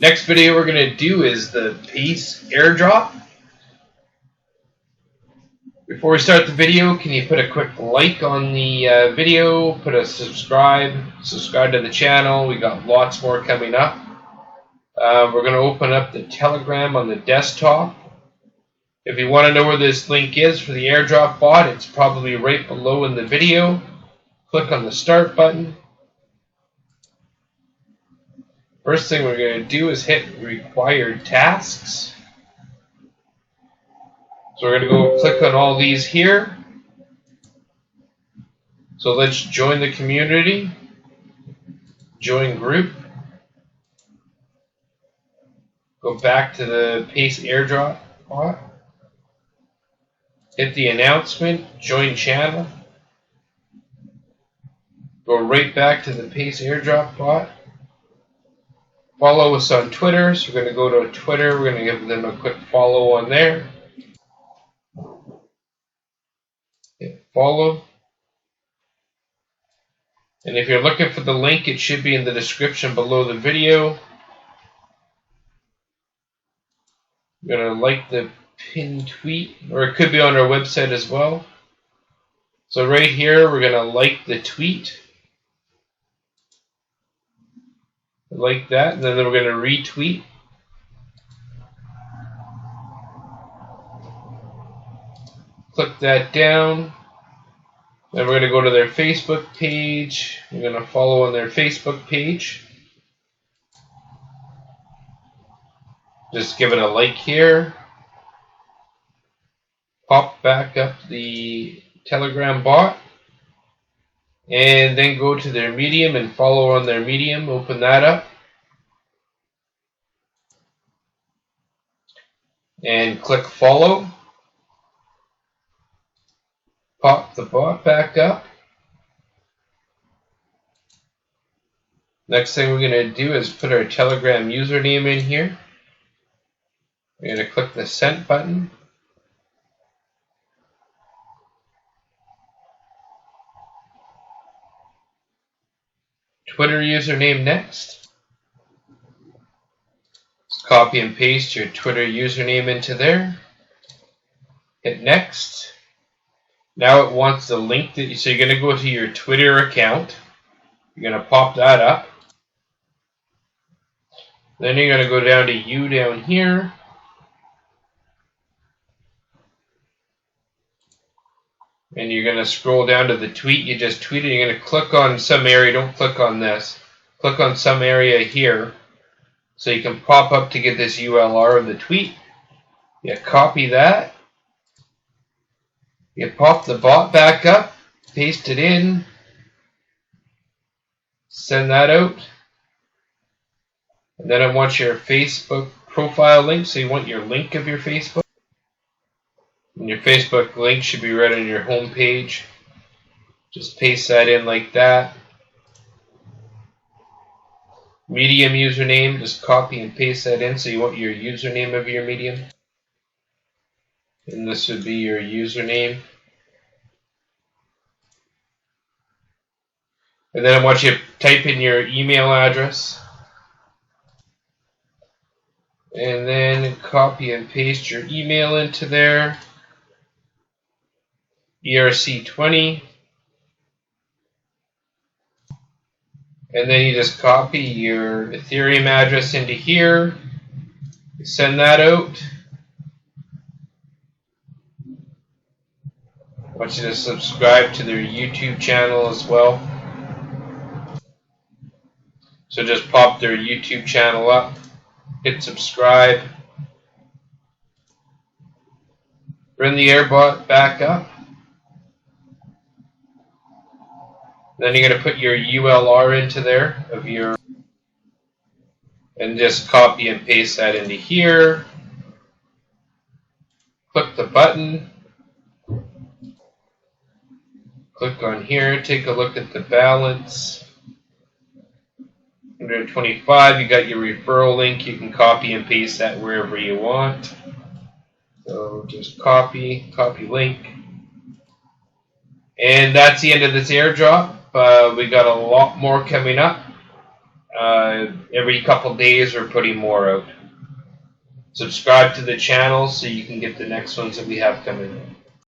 Next video we're going to do is the Pace Airdrop. Before we start the video, can you put a quick like on the video, put a subscribe to the channel. We got lots more coming up. We're going to open up the Telegram on the desktop. If you want to know where this link is for the airdrop bot, it's probably right below in the video. Click on the start button. First thing we're going to do is hit required tasks. So we're going to go click on all these here. So let's join the community. Join group. Go back to the Pace Airdrop bot. Hit the announcement. Join channel. Go right back to the Pace Airdrop bot. Follow us on Twitter. So we're going to go to Twitter. We're going to give them a quick follow on there. Hit follow. And if you're looking for the link, it should be in the description below the video. You're going to like the pinned tweet, or it could be on our website as well. So right here, we're going to like the tweet. Like that, and then we're going to retweet. Click that down. Then we're going to go to their Facebook page. We're going to follow on their Facebook page. Just give it a like here. Pop back up the Telegram bot. And then go to their Medium and follow on their Medium. Open that up. And click follow. Pop the bot back up. Next thing we're going to do is put our Telegram username in here. We're going to click the send button. Twitter username next. Just copy and paste your Twitter username into there. Hit next. Now it wants the link that so you're going to go to your Twitter account. You're going to pop that up. Then you're going to go down to you down here. And you're going to scroll down to the tweet you just tweeted. You're going to click on some area. Don't click on this. Click on some area here. So you can pop up to get this URL of the tweet. You copy that. You pop the bot back up. Paste it in. Send that out. And then it wants your Facebook profile link. So you want your link of your Facebook. And your Facebook link should be right on your home page. Just paste that in like that. Medium username, just copy and paste that in. So you want your username of your Medium. And this would be your username. And then I want you to type in your email address. And then copy and paste your email into there. ERC20, and then you just copy your Ethereum address into here, send that out. I want you to subscribe to their YouTube channel as well. So just pop their YouTube channel up, hit subscribe, bring the airbot back up. Then you're going to put your URL into there of your, and just copy and paste that into here. Click the button. Click on here. Take a look at the balance. 125. You got your referral link. You can copy and paste that wherever you want. So just copy link. And that's the end of this airdrop. We got a lot more coming up. Every couple days we're putting more out. Subscribe to the channel so you can get the next ones that we have coming in.